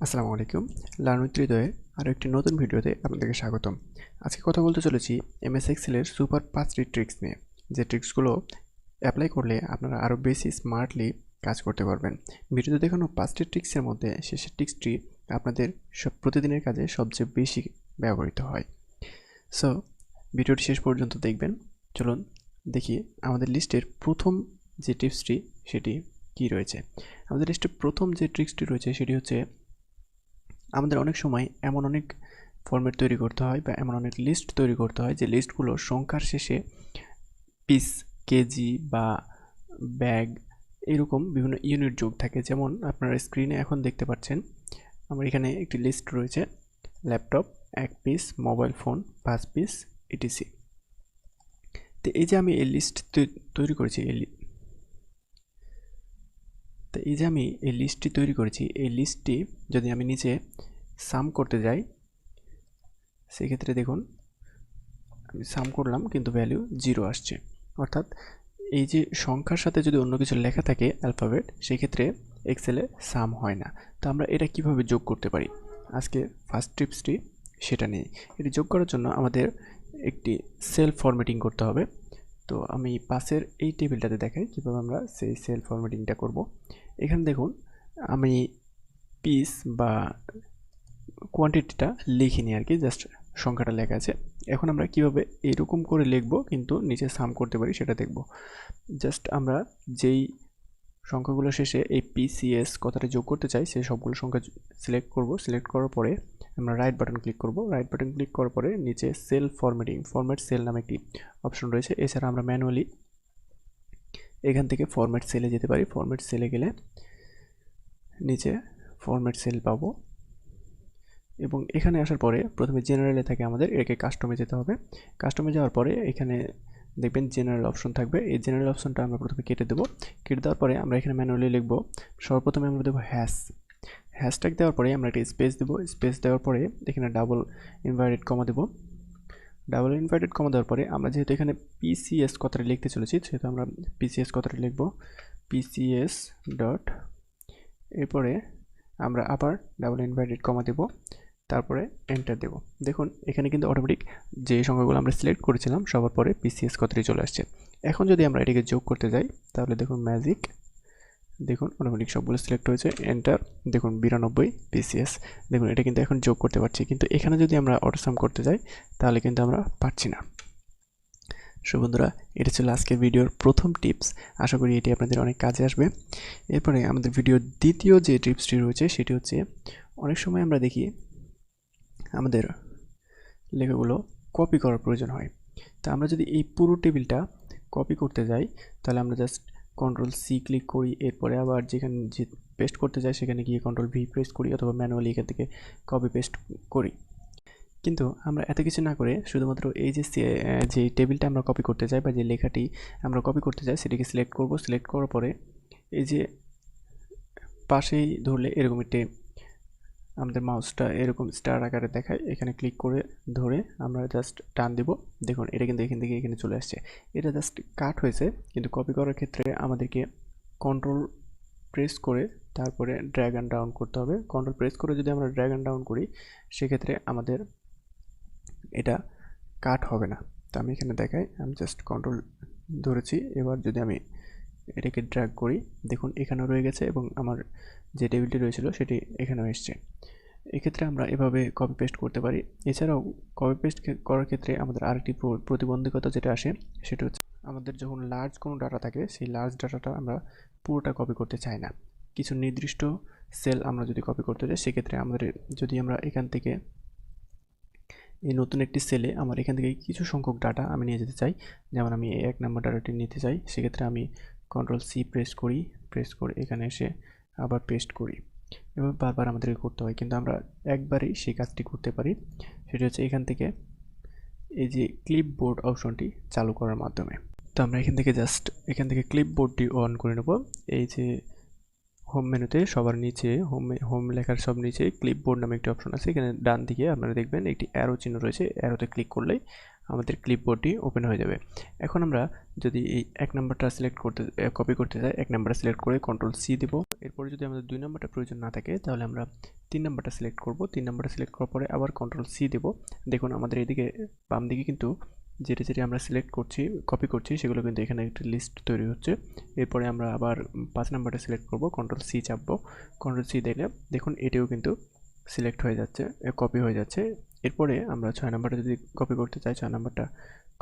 আসসালামু আলাইকুম। Learn with হৃদয়ে আরও একটি নতুন ভিডিওতে আপনাদেরকে স্বাগতম। আজকে কথা বলতে চলেছি এমএস এক্সেলের সুপার 5টি ট্রিক্স নিয়ে, যে ট্রিক্সগুলো অ্যাপ্লাই করলে আপনারা আরও বেশি স্মার্টলি কাজ করতে পারবেন। ভিডিওতে দেখানো 5টি ট্রিক্সের মধ্যে শেষের ট্রিক্সটি আপনাদের প্রতিদিনের কাজে সবচেয়ে বেশি ব্যবহৃত হয়। সো ভিডিওটি শেষ পর্যন্ত দেখবেন। চলুন দেখি আমাদের লিস্টের প্রথম যে টিপসটি সেটি কী রয়েছে। আমাদের লিস্টের প্রথম যে ট্রিক্সটি রয়েছে সেটি হচ্ছে, আমাদের অনেক সময় এমন অনেক ফরম্যাট তৈরি করতে হয় বা এমন অনেক লিস্ট তৈরি করতে হয় যে লিস্টগুলো সংখ্যার শেষে পিস, কেজি বা ব্যাগ এরকম বিভিন্ন ইউনিট যোগ থাকে। যেমন আপনারা স্ক্রিনে এখন দেখতে পাচ্ছেন আমার এখানে একটি লিস্ট রয়েছে, laptop 1 piece, mobile phone 5 piece, etc. তো এই যে আমি এই লিস্ট তৈরি করেছি, এই লিস্টটি তৈরি করেছি, এই লিস্টটি যদি আমি নিচে সাম করতে যাই, সেক্ষেত্রে দেখুন আমি সাম করলাম কিন্তু ভ্যালু 0 আসছে। অর্থাৎ এই যে সংখ্যার সাথে যদি অন্য কিছু লেখা থাকে অ্যালফাবেট, সেক্ষেত্রে এক্সেলে সাম হয় না। তো আমরা এটা কিভাবে যোগ করতে পারি, আজকে ফার্স্ট টিপসটি সেটা নিয়ে। এটি যোগ করার জন্য আমাদের একটি সেল ফরম্যাটিং করতে হবে। তো আমি পাশের এই টেবিলটাতে দেখাই কীভাবে আমরা সেই সেল ফরম্যাটিংটা করব। এখানে দেখুন আমি পিস বা কোয়ান্টিটিটা লিখিনি আর কি, জাস্ট সংখ্যাটা লেখা আছে। এখন আমরা কিভাবে এরকম করে লিখব কিন্তু নিচে সাম করতে পারি সেটা দেখব। জাস্ট আমরা যেই সংখ্যাগুলো শেষে এই পিসিএস কথাটা যোগ করতে চাই সেই সবগুলো সংখ্যা সিলেক্ট করব। সিলেক্ট করার পরে আমরা রাইট বাটন ক্লিক করব। রাইট বাটন ক্লিক করার পরে নিচে সেল ফরম্যাটিং, ফরম্যাট সেল নামে একটি অপশন রয়েছে। এছাড়া আমরা ম্যানুয়ালি এখান থেকে ফরম্যাট সেলে যেতে পারি। ফরম্যাট সেলে গেলে নিচে ফরম্যাট সেল পাবো এবং এখানে আসার পরে প্রথমে জেনারেলে থাকে আমাদের, এটাকে কাস্টমে যেতে হবে। কাস্টমে যাওয়ার পরে এখানে দেখবেন জেনারেল অপশন থাকবে। এই জেনারেল অপশনটা আমরা প্রথমে কেটে দেবো। কেটে দেওয়ার পরে আমরা এখানে ম্যানুয়ালি লিখব। সর্বপ্রথমে আমরা দেবো হ্যাশট্যাগ দেওয়ার পরে আমরা একটা স্পেস দেবো। স্পেস দেওয়ার পরে এখানে ডাবল ইনভার্টেড কমা দেবো। ডাবল ইনভার্টেড কমা দেওয়ার পরে আমরা যেহেতু এখানে পিসিএস কথাটা লিখতে চলেছি, সেহেতু আমরা পিসিএস কথাটা লিখব, পিসিএস ডট, এরপরে আমরা আবার ডাবল ইনভার্টেড কমা দেব, তারপরে এন্টার দেব। দেখুন এখানে কিন্তু অটোমেটিক যে সংখ্যাগুলো আমরা সিলেক্ট করেছিলাম সবার পরে পিসিএস কথাটি চলে আসছে। এখন যদি আমরা এটাকে যোগ করতে যাই তাহলে দেখুন ম্যাজিক, দেখুন অটোমেটিক সবগুলো সিলেক্ট হয়েছে, এন্টার, দেখুন 92 পিসিএস। দেখুন এটা কিন্তু এখন যোগ করতে পারছি, কিন্তু এখানে যদি আমরা অটোসাম করতে যাই তাহলে কিন্তু আমরা পারছি না। সো বন্ধুরা, এটা ছিল আজকের ভিডিওর প্রথম টিপস। আশা করি এটি আপনাদের অনেক কাজে আসবে। এরপরে আমাদের ভিডিওর দ্বিতীয় যে টিপসটি রয়েছে সেটি হচ্ছে, অনেক সময় আমরা দেখি আমাদের লেখাগুলো কপি করার প্রয়োজন হয়। তা আমরা যদি এই পুরো টেবিলটা কপি করতে যাই তাহলে আমরা জাস্ট Ctrl+C ক্লিক করি, এরপরে আবার যেখানে যে পেস্ট করতে যাই সেখানে গিয়ে Ctrl+V প্রেস করি, অথবা ম্যানুয়ালি এখান থেকে কপি পেস্ট করি। কিন্তু আমরা এত কিছু না করে শুধুমাত্র এই যে টেবিলটা আমরা কপি করতে চাই বা যে লেখাটি আমরা কপি করতে চাই সেটিকে সিলেক্ট করব। সিলেক্ট করার পরে এই যে পাশেই ধরলে এরকম একটি আমাদের মাউসটা এরকম স্টার আকারে দেখায়, এখানে ক্লিক করে ধরে আমরা জাস্ট টান দেব। দেখুন এটা কিন্তু এখান থেকে এখানে চলে আসছে। এটা জাস্ট কাট হয়েছে, কিন্তু কপি করার ক্ষেত্রে আমাদেরকে কন্ট্রোল প্রেস করে তারপরে ড্র্যাগ অ্যান্ড ডাউন করতে হবে। কন্ট্রোল প্রেস করে যদি আমরা ড্র্যাগ অ্যান্ড ডাউন করি সেক্ষেত্রে আমাদের এটা কাট হবে না। তো আমি এখানে দেখাই, আমি জাস্ট কন্ট্রোল ধরেছি। এবার যদি আমি এটাকে ড্র্যাগ করি দেখুন এখানেও রয়ে গেছে এবং আমার যে টেবিলটি রয়েছিল সেটি এখানেও এসছে। এক্ষেত্রে আমরা এভাবে কপি পেস্ট করতে পারি। এছাড়াও কপি পেস্ট করার ক্ষেত্রে আমাদের আরেকটি প্রতিবন্ধকতা যেটা আসে সেটা হচ্ছে, আমাদের যখন লার্জ কোনো ডাটা থাকে সেই লার্জ ডাটাটা আমরা পুরোটা কপি করতে চাই না। কিছু নির্দিষ্ট সেল আমরা যদি কপি করতে চাই সেক্ষেত্রে আমাদের, যদি আমরা এখান থেকে এই নতুন একটি সেলে আমার এখান থেকে কিছু সংখ্যক ডাটা আমি নিয়ে যেতে চাই, যেমন আমি এই 1 নম্বর ডাটাটি নিতে চাই, সেক্ষেত্রে আমি Ctrl+C প্রেস করি, প্রেস করে এখানে এসে আবার পেস্ট করি। এভাবে বারবার আমাদেরকে করতে হয়, কিন্তু আমরা একবারেই সেই কাজটি করতে পারি। সেটি হচ্ছে এখান থেকে এই যে ক্লিপবোর্ড অপশনটি চালু করার মাধ্যমে। তো আমরা এখান থেকে ক্লিপবোর্ডটি অন করে নেব। এই যে হোম মেনুতে সবার নিচে হোম লেখার সব নিচে ক্লিপবোর্ড নামে একটি অপশন আছে, এখানে ডান দিকে আপনারা দেখবেন একটি অ্যারো চিহ্ন রয়েছে, অ্যারোতে ক্লিক করলেই আমাদের ক্লিপবোর্ডটি ওপেন হয়ে যাবে। এখন আমরা যদি এই 1 নম্বরটা কপি করতে চাই, 1 নম্বরটা সিলেক্ট করে Ctrl+C দেব। এরপরে যদি আমাদের 2 নম্বরটা প্রয়োজন না থাকে তাহলে আমরা 3 নাম্বারটা সিলেক্ট করব। 3 নাম্বারটা সিলেক্ট করার পরে আবার কন্ট্রোল সি দেব। দেখুন আমাদের এদিকে বাম দিকে কিন্তু যেটা যেটা আমরা সিলেক্ট করছি, কপি করছি, সেগুলো কিন্তু এখানে একটা লিস্ট তৈরি হচ্ছে। এরপরে আমরা আবার 5 নাম্বারটা সিলেক্ট করব, কন্ট্রোল সি চাপবো। কন্ট্রোল সি দিলে দেখুন এটাও কিন্তু সিলেক্ট হয়ে যাচ্ছে, কপি হয়ে যাচ্ছে। এরপরে আমরা 6 নাম্বারটা যদি কপি করতে চাই, 6 নাম্বারটা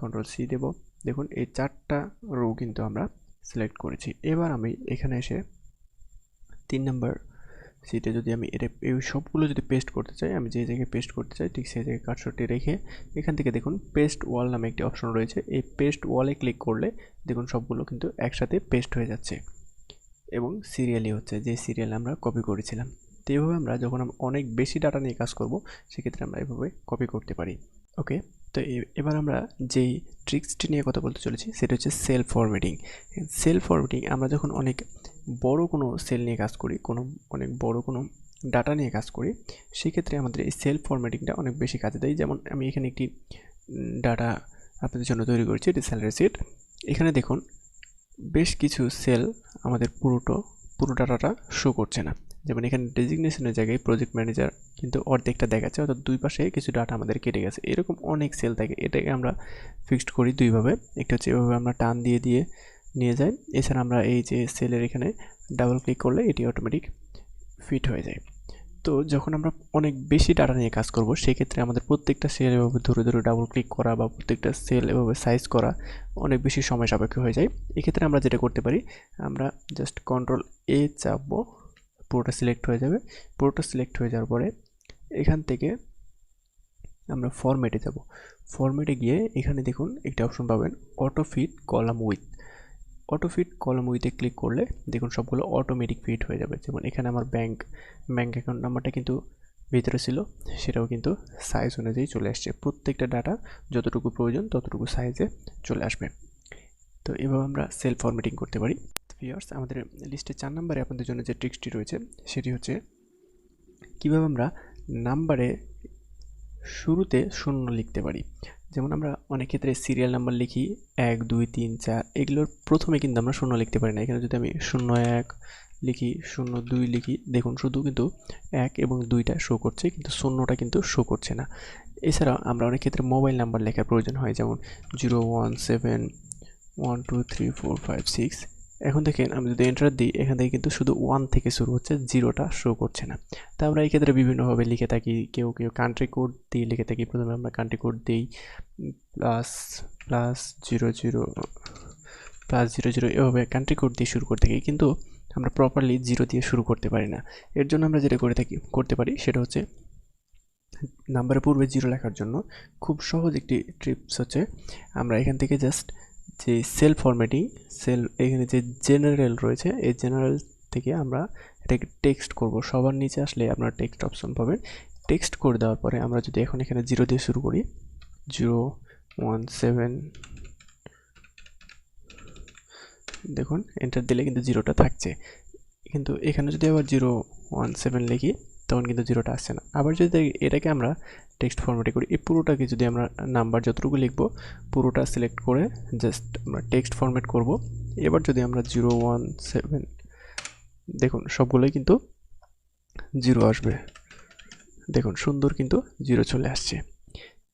কন্ট্রোল সি দেব। দেখুন এই 4টা রো কিন্তু আমরা সিলেক্ট করেছি। এবার আমি এখানে এসে 3 নাম্বার সিটে যদি আমি এটা এই সবগুলো যদি পেস্ট করতে চাই, আমি যে জায়গায় পেস্ট করতে চাই ঠিক সেই জায়গায় কার্সরটি রেখে এখান থেকে দেখুন পেস্ট ওয়াল নামে একটি অপশন রয়েছে। এই পেস্ট ওয়ালে ক্লিক করলে দেখুন সবগুলো কিন্তু একসাথে পেস্ট হয়ে যাচ্ছে এবং সিরিয়ালি হচ্ছে, যে সিরিয়াল আমরা কপি করেছিলাম। তো এইভাবে আমরা যখন অনেক বেশি ডাটা নিয়ে কাজ করব, সেক্ষেত্রে আমরা এভাবে কপি করতে পারি। ওকে, তো এবার আমরা যেই ট্রিক্সটি নিয়ে কথা বলতে চলেছি সেটা হচ্ছে সেল ফরম্যাটিং। সেল ফরম্যাটিং আমরা যখন অনেক বড় কোনো সেল নিয়ে কাজ করি, অনেক বড় কোনো ডাটা নিয়ে কাজ করি, সেক্ষেত্রে আমাদের এই সেল ফরম্যাটিংটা অনেক বেশি কাজে দেয়। যেমন আমি এখানে একটি ডাটা আপনাদের জন্য তৈরি করেছি, এটি স্যালারি শিট। এখানে দেখুন বেশ কিছু সেল আমাদের পুরো ডাটাটা শো করছে না। যেমন এখানে ডেজিগনেশনের জায়গায় প্রজেক্ট ম্যানেজার কিন্তু অর্ধেকটা দেখাচ্ছে, অর্থাৎ দুই পাশে কিছু ডাটা আমাদের কেটে গেছে। এরকম অনেক সেল থাকে। এটাকে আমরা ফিক্সড করি দুইভাবে। একটা হচ্ছে এভাবে আমরা টান দিয়ে নিয়ে যাই। এছাড়া আমরা এই যে সেলের এখানে ডাবল ক্লিক করলে এটি অটোমেটিক ফিট হয়ে যায়। তো যখন আমরা অনেক বেশি ডাটা নিয়ে কাজ করব, সেক্ষেত্রে আমাদের প্রত্যেকটা সেল এভাবে ধরে ডাবল ক্লিক করা বা প্রত্যেকটা সেল এভাবে সাইজ করা অনেক বেশি সময় সাপেক্ষ হয়ে যায়। এক্ষেত্রে আমরা যেটা করতে পারি, আমরা জাস্ট কন্ট্রোল এ চাপবো, পুরোটা সিলেক্ট হয়ে যাবে। পুরোটা সিলেক্ট হয়ে যাওয়ার পরে এখান থেকে আমরা ফরম্যাটে যাব। ফরম্যাটে গিয়ে এখানে দেখুন একটা অপশন পাবেন, auto fit column width. Auto fit column উইথে ক্লিক করলে দেখুন সবগুলো অটোমেটিক ফিট হয়ে যাবে। যেমন এখানে আমার ব্যাংক অ্যাকাউন্ট নাম্বারটা কিন্তু ভিতরে ছিল, সেটাও কিন্তু সাইজ অনুযায়ী চলে আসছে। প্রত্যেকটা ডাটা যতটুকু প্রয়োজন ততটুকু সাইজে চলে আসবে। তো এভাবে আমরা সেল ফরম্যাটিং করতে পারি। ভিউয়ার্স, আমাদের লিস্টে 4 নম্বরে আপনাদের জন্য যে ট্রিক্সটি রয়েছে সেটি হচ্ছে কীভাবে আমরা নাম্বারে শুরুতে 0 লিখতে পারি। যেমন আমরা অনেক ক্ষেত্রে সিরিয়াল নাম্বার লিখি 1 2 3 4, এগুলোর প্রথমে কিন্তু আমরা 0 লিখতে পারি না। এখানে যদি আমি 01 লিখি, 02 লিখি, দেখুন শুধু কিন্তু 1 এবং 2টা শো করছে, কিন্তু 0টা কিন্তু শো করছে না। এছাড়াও আমরা অনেক ক্ষেত্রে মোবাইল নাম্বার লেখার প্রয়োজন হয়, যেমন 017123456। এখন দেখেন আমি যদি এন্টার দিই, এখান থেকে কিন্তু শুধু 1 থেকে শুরু হচ্ছে, 0টা শো করছে না। তো আমরা এই ক্ষেত্রে বিভিন্নভাবে লিখে থাকি। কেউ কান্ট্রি কোড দিয়ে লিখে থাকি। প্রথমে আমরা কান্ট্রি কোড দিই +00 এভাবে কান্ট্রি কোড দিয়ে শুরু করতে থাকি, কিন্তু আমরা প্রপারলি 0 দিয়ে শুরু করতে পারি না। এর জন্য আমরা যেটা করতে পারি সেটা হচ্ছে নাম্বারের পূর্বে 0 লেখার জন্য খুব সহজ একটি টিপস হচ্ছে, আমরা এখান থেকে জাস্ট যে সেল ফরম্যাটিং, এখানে যে জেনারেল রয়েছে, এই জেনারেল থেকে আমরা এটাকে টেক্সট করব। সবার নিচে আসলে আপনারা টেক্সট অপশন পাবেন। টেক্সট করে দেওয়ার পরে আমরা যদি এখন এখানে 0 দিয়ে শুরু করি, 017, দেখুন এন্টার দিলে কিন্তু 0টা থাকছে। কিন্তু এখানে যদি আবার 017 লিখি, তখন কিন্তু 0টা আসছে না। আবার যদি এটাকে আমরা টেক্সট ফরম্যাটে করি, এই পুরোটাকে যদি আমরা নাম্বার যতটুকু লিখবো পুরোটা সিলেক্ট করে জাস্ট আমরা টেক্সট ফরম্যাট করব। এবার যদি আমরা 017, দেখুন সবগুলোই কিন্তু 0 আসবে। দেখুন সুন্দর কিন্তু 0 চলে আসছে।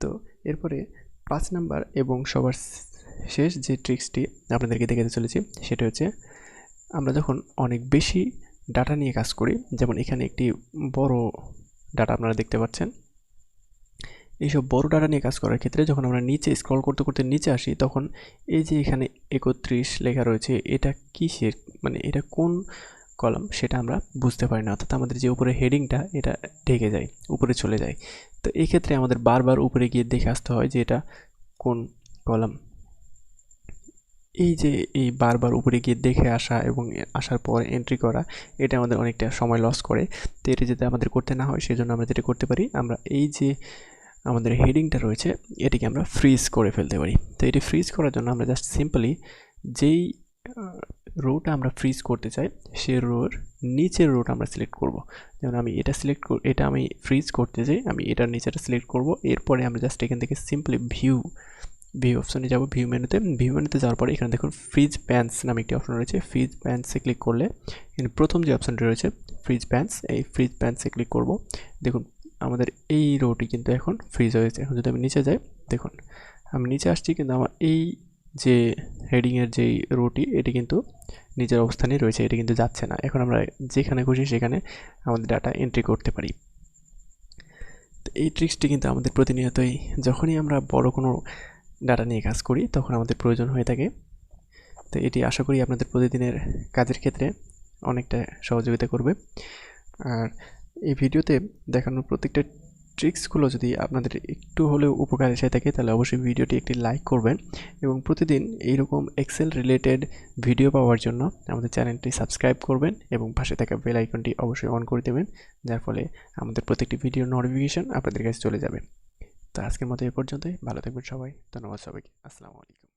তো এরপরে 5 নাম্বার এবং সবার শেষ যে ট্রিক্সটি আপনাদেরকে দেখাতে চলেছি সেটা হচ্ছে, আমরা যখন অনেক বেশি ডাটা নিয়ে কাজ করি, যেমন এখানে একটি বড় ডাটা আপনারা দেখতে পাচ্ছেন। এইসব বড় ডাটা নিয়ে কাজ করার ক্ষেত্রে যখন আমরা নিচে স্ক্রল করতে করতে নিচে আসি, তখন এই যে এখানে 31 লেখা রয়েছে, এটা কিসের, মানে এটা কোন কলাম সেটা আমরা বুঝতে পারি না। অর্থাৎ আমাদের যে উপরে হেডিংটা এটা ঢেকে যায়, উপরে চলে যায়। তো এই ক্ষেত্রে আমাদের বারবার উপরে গিয়ে দেখে আসতে হয় যে এটা কোন কলাম। এই বারবার উপরে গিয়ে দেখে আসা এবং আসার পর এন্ট্রি করা, এটা আমাদের অনেকটা সময় লস করে। তো এটা যাতে আমাদের করতে না হয়, সেজন্য আমরা যেটা করতে পারি, আমরা এই যে আমাদের হেডিংটা রয়েছে এটিকে আমরা ফ্রিজ করে ফেলতে পারি। তো এটি ফ্রিজ করার জন্য আমরা জাস্ট সিম্পলি যেই রোটা আমরা ফ্রিজ করতে চাই সেই রোর নিচের রোটা আমরা সিলেক্ট করব। যেমন আমি এটা আমি ফ্রিজ করতে চাই, আমি এটার নিচেটা সিলেক্ট করব। এরপরে আমরা জাস্ট এখান থেকে সিম্পলি ভিউ অপশনে যাব। ভিউ মেনুতে যাওয়ার পরে এখানে দেখুন ফ্রিজ প্যান্স নামে একটি অপশন রয়েছে। ফ্রিজ প্যান্সে ক্লিক করলে এখানে প্রথম যে অপশনটি রয়েছে ফ্রিজ প্যান্স, এই ফ্রিজ প্যান্সে ক্লিক করব। দেখুন আমাদের এই রোটি কিন্তু এখন ফ্রিজ হয়েছে। এখন যদি আমি নিচে যাই, দেখুন আমি নিচে আসছি কিন্তু আমার এই যে হেডিংয়ের যেই রোটি এটি কিন্তু নিজের অবস্থানেই রয়েছে, এটি কিন্তু যাচ্ছে না। এখন আমরা যেখানে খুশি সেখানে আমাদের ডাটা এন্ট্রি করতে পারি। তো এই ট্রিক্সটি কিন্তু আমাদের প্রতিনিয়তই যখনই আমরা বড় কোনো ডাটা নিয়ে কাজ করি তখন আমাদের প্রয়োজন হয়ে থাকে। তো এটি আশা করি আপনাদের প্রতিদিনের কাজের ক্ষেত্রে অনেকটা সহযোগিতা করবে। আর এই ভিডিওতে দেখানো প্রত্যেকটা ট্রিক্সগুলো যদি আপনাদের একটু হলেও উপকার এসে থাকে তাহলে অবশ্যই ভিডিওটি একটি লাইক করবেন এবং প্রতিদিন এইরকম এক্সেল রিলেটেড ভিডিও পাওয়ার জন্য আমাদের চ্যানেলটি সাবস্ক্রাইব করবেন এবং পাশে থাকা বেল আইকনটি অবশ্যই অন করে দেবেন, যার ফলে আমাদের প্রত্যেকটি ভিডিওর নোটিফিকেশন আপনাদের কাছে চলে যাবে। তো আজকের মতো এ পর্যন্তই। ভালো থাকবেন সবাই। ধন্যবাদ সবাইকে। আসসালামু আলাইকুম।